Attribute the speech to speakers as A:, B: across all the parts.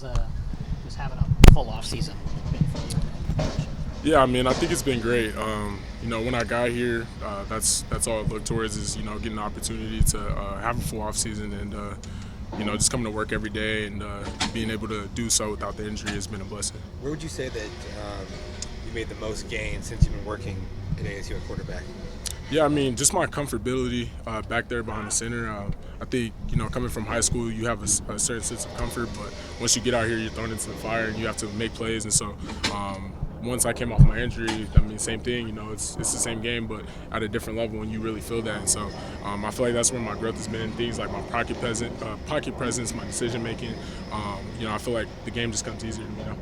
A: has just having a full off season been for you?
B: Yeah, I mean, I think it's been great. When I got here, that's all I look towards is, getting the opportunity to have a full off season and, just coming to work every day and being able to do so without the injury has been a blessing.
C: Where would you say that you made the most gains since you've been working at ASU at quarterback?
B: Yeah, I mean, just my comfortability back there behind the center. I think, coming from high school, you have a certain sense of comfort, but once you get out here, you're thrown into the fire and you have to make plays. And so once I came off my injury, I mean, same thing, it's the same game, but at a different level when you really feel that. And so I feel like that's where my growth has been in things like my pocket presence, my decision making. I feel like the game just comes easier to me now.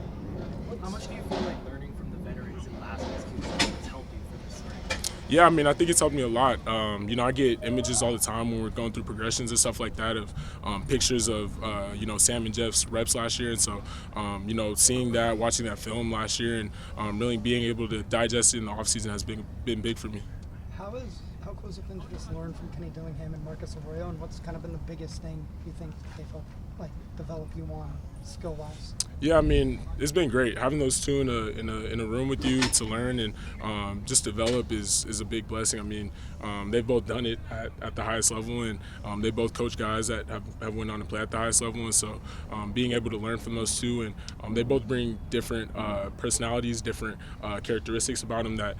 D: How much do you feel like learning from the veterans in last year's season has helped you for this spring?
B: Yeah, I mean, I think it's helped me a lot. I get images all the time when we're going through progressions and stuff like that of pictures of, Sam and Jeff's reps last year. And so, seeing that, watching that film last year and really being able to digest it in the offseason has been big for me.
E: How close have been to just learn from Kenny Dillingham and Marcus Arroyo, and what's kind of been the biggest thing you think they've helped develop you on skill-wise?
B: Yeah, I mean, it's been great having those two in a room with you to learn and just develop is a big blessing. I mean, they've both done it at the highest level, and they both coach guys that have went on to play at the highest level. And so, being able to learn from those two, and they both bring different personalities, different characteristics about them that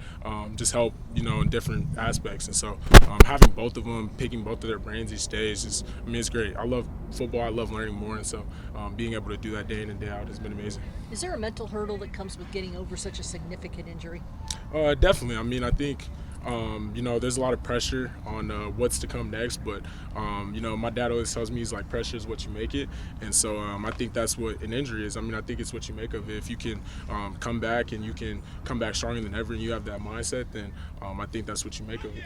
B: just help in different aspects. And so, having both of them, picking both of their brains each day is just, I mean, it's great. I love football. I love learning more, and so being able to do that day in and day out has been amazing.
A: Is there a mental hurdle that comes with getting over such a significant injury?
B: Definitely. I mean, I think there's a lot of pressure on what's to come next, but my dad always tells me he's like, pressure is what you make it, and so I think that's what an injury is. I mean, I think it's what you make of it. If you can come back and you can come back stronger than ever, and you have that mindset, then I think that's what you make of it.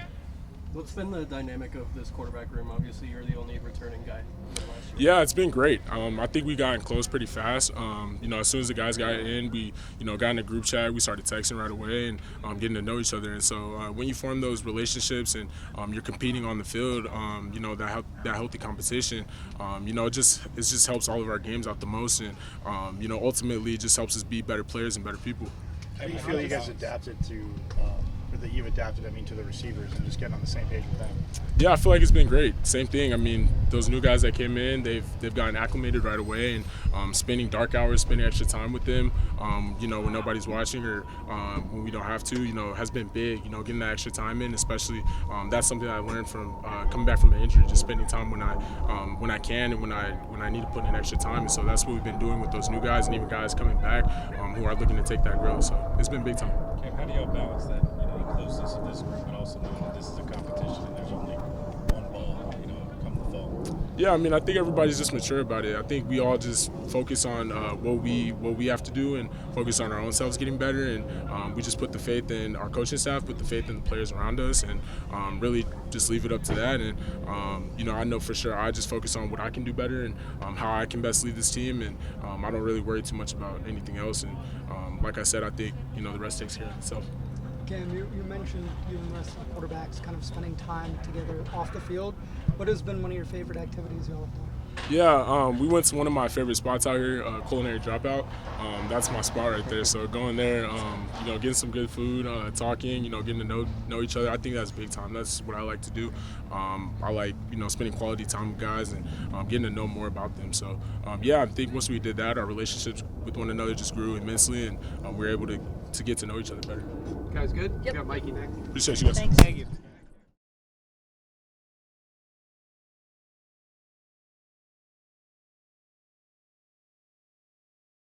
D: What's been the dynamic of this quarterback room? Obviously, you're the only returning guy from last year.
B: Yeah, it's been great. I think we got in close pretty fast. As soon as the guys got in, we, got in a group chat. We started texting right away and getting to know each other. And so when you form those relationships and you're competing on the field, that healthy competition, it just helps all of our games out the most. And, ultimately it just helps us be better players and better people.
F: How do you feel you guys adapted to that you've adapted, to the receivers and just getting on the same page with them?
B: Yeah, I feel like it's been great. Same thing. I mean, those new guys that came in, they've gotten acclimated right away, and spending dark hours, spending extra time with them, when nobody's watching or when we don't have to, has been big. Getting that extra time in, especially that's something I learned from coming back from an injury, just spending time when I can and when I need to put in extra time. And so that's what we've been doing with those new guys and even guys coming back who are looking to take that growth. So it's been big time.
G: Cam, how do y'all balance that? Closeness of this group, and also knowing that this is a competition and there's only one ball, come the fall.
B: Yeah, I mean, I think everybody's just mature about it. I think we all just focus on what we have to do and focus on our own selves getting better, and we just put the faith in our coaching staff, put the faith in the players around us, and really just leave it up to that. And I know for sure I just focus on what I can do better and how I can best lead this team, and I don't really worry too much about anything else. And like I said, I think the rest takes care of itself.
E: Cam, you mentioned you and the rest of the quarterbacks kind of spending time together off the field. What has been one of your favorite activities y'all have done?
B: Yeah, we went to one of my favorite spots out here, Culinary Dropout. That's my spot right there. So going there, getting some good food, talking, getting to know each other. I think that's big time. That's what I like to do. I like, spending quality time with guys and getting to know more about them. So, I think once we did that, our relationships with one another just grew immensely, and we were able to get to know each other better.
D: Guys, good?
A: Yep.
D: We got Mikey next.
B: Appreciate you guys.
A: Thanks.
D: Thank you.